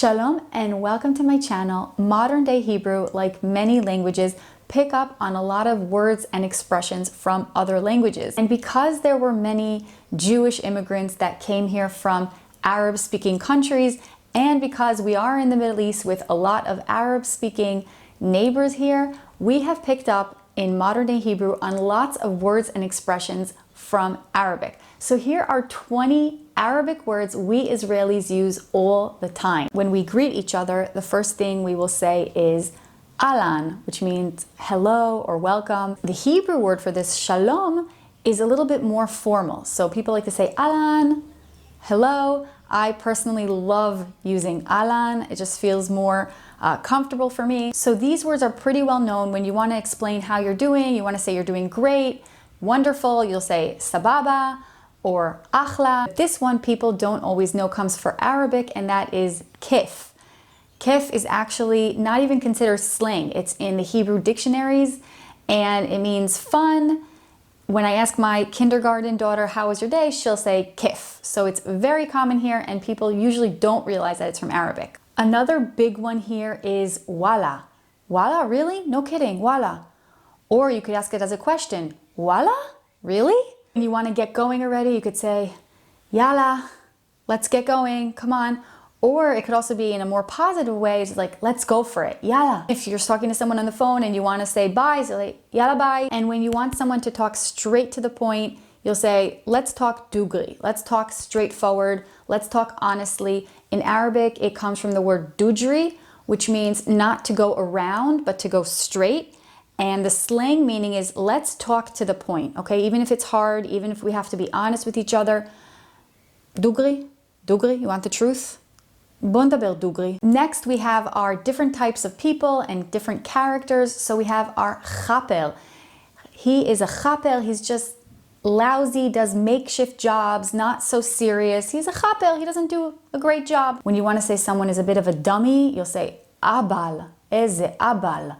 Shalom and welcome to my channel. Modern day Hebrew, like many languages, pick up on a lot of words and expressions from other languages. And because there were many Jewish immigrants that came here from Arab-speaking countries, and because we are in the Middle East with a lot of Arab-speaking neighbors here, we have picked up in modern day Hebrew on lots of words and expressions from Arabic. So here are 20 Arabic words we Israelis use all the time. When we greet each other, the first thing we will say is Ahlan, which means hello or welcome. The Hebrew word for this, shalom, is a little bit more formal. So people like to say Ahlan, hello. I personally love using Ahlan. It just feels more comfortable for me. So these words are pretty well known. When you want to explain how you're doing, you want to say you're doing great, wonderful, you'll say Sababa or Achla. This one people don't always know comes for Arabic, and that is Keif. Keif is actually not even considered slang. It's in the Hebrew dictionaries and it means fun. When I ask my kindergarten daughter, how was your day? She'll say Keif. So it's very common here and people usually don't realize that it's from Arabic. Another big one here is Walla. Walla, really? No kidding, Walla. Or you could ask it as a question, Walla, really? When you want to get going already, you could say, Yalla, let's get going, come on. Or it could also be in a more positive way, it's like, let's go for it, Yalla. If you're talking to someone on the phone and you want to say bye, so like, Yalla bye. And when you want someone to talk straight to the point, you'll say, let's talk Dugri. Let's talk straightforward. Let's talk honestly. In Arabic, it comes from the word Dugri, which means not to go around, but to go straight. And the slang meaning is let's talk to the point, okay? Even if it's hard, even if we have to be honest with each other. Dugri, Dugri, you want the truth? Bon daber Dugri. Next, we have our different types of people and different characters. So we have our Chaper. He is a Chaper, he's just lousy, does makeshift jobs, not so serious. He's a Chaper, he doesn't do a great job. When you want to say someone is a bit of a dummy, you'll say Ahabal, eze Ahabal.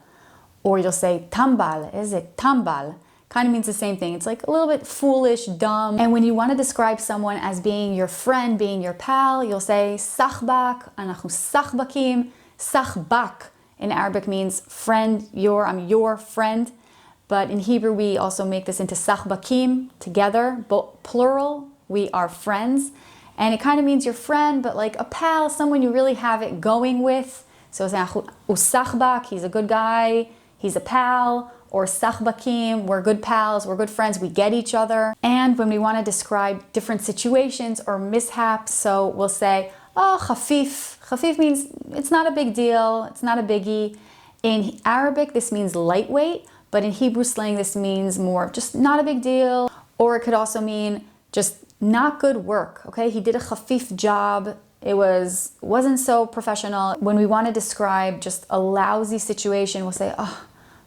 Or you'll say Tambal, eze Tambal. Kind of means the same thing. It's like a little bit foolish, dumb. And when you want to describe someone as being your friend, being your pal, you'll say Sachbak, אנחנו Sachbakim. Sachbak in Arabic means friend, I'm your friend. But in Hebrew, we also make this into Sachbakim, together, plural, we are friends. And it kind of means your friend, but like a pal, someone you really have it going with. So it's Sachbak, he's a good guy, he's a pal. Or Sachbakim, we're good pals, we're good friends, we get each other. And when we want to describe different situations or mishaps, so we'll say, oh, Chafif. Chafif means it's not a big deal, it's not a biggie. In Arabic, this means lightweight, but in Hebrew slang, this means more just not a big deal. Or it could also mean just not good work, okay? He did a Chafif job, it wasn't so professional. When we want to describe just a lousy situation, we'll say, oh,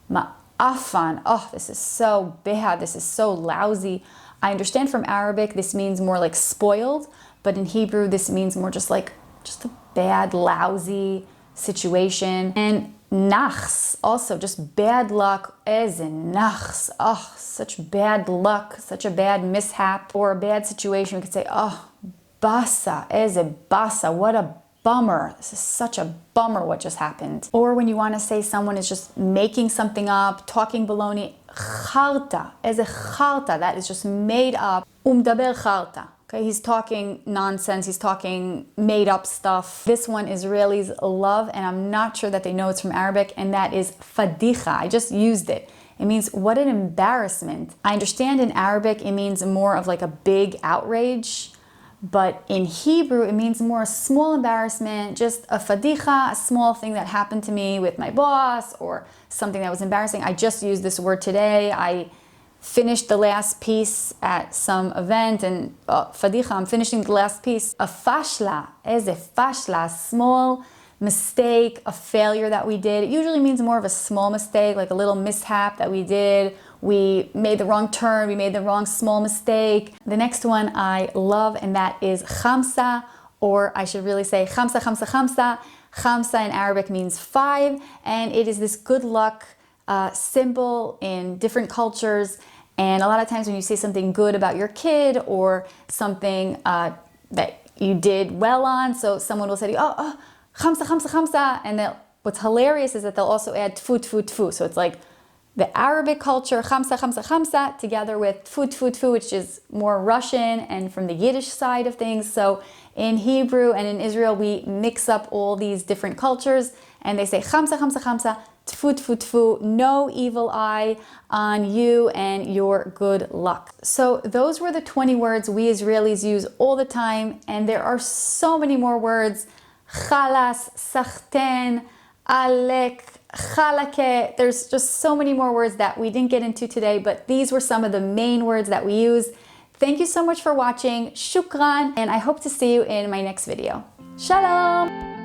Ma'afan, oh, this is so bad, this is so lousy. I understand from Arabic, this means more like spoiled, but in Hebrew, this means more just like, just a bad, lousy situation. And Nachs, also just bad luck, eze Nachs, oh, such bad luck, such a bad mishap, or a bad situation. We could say, oh, Basa, eze Basa, what a bummer. This is such a bummer what just happened. Or when you want to say someone is just making something up, talking baloney, Charta, eze Charta, that is just made up. Daber Charta. Okay, he's talking nonsense, he's talking made up stuff. This one Israelis love, and I'm not sure that they know it's from Arabic, and that is Fadicha. I just used it. It means what an embarrassment. I understand in Arabic it means more of like a big outrage, but in Hebrew, it means more a small embarrassment, just a fadicha, a small thing that happened to me with my boss or something that was embarrassing. I just used this word today. I finished the last piece at some event and fadicha, I'm finishing the last piece. A fashla, eze fashla, a small mistake, a failure that we did. It usually means more of a small mistake, like a little mishap that we did. We made the wrong turn, we made the wrong small mistake. The next one I love, and that is khamsa, or I should really say khamsa, khamsa, khamsa. Khamsa in Arabic means 5, and it is this good luck symbol in different cultures. And a lot of times when you say something good about your kid or something that you did well on, so someone will say to you, oh, khamsa, khamsa, khamsa. And what's hilarious is that they'll also add tfu, tfu, tfu. So it's like the Arabic culture, khamsa, khamsa, khamsa, together with tfu, tfu, tfu, which is more Russian and from the Yiddish side of things. So in Hebrew and in Israel, we mix up all these different cultures and they say khamsa, khamsa, khamsa, tfu, tfu, tfu, no evil eye on you and your good luck. So those were the 20 words we Israelis use all the time, and there are so many more words. Khalas, sachten, alek, khalake. There's just so many more words that we didn't get into today, but these were some of the main words that we use. Thank you so much for watching. Shukran, and I hope to see you in my next video. Shalom!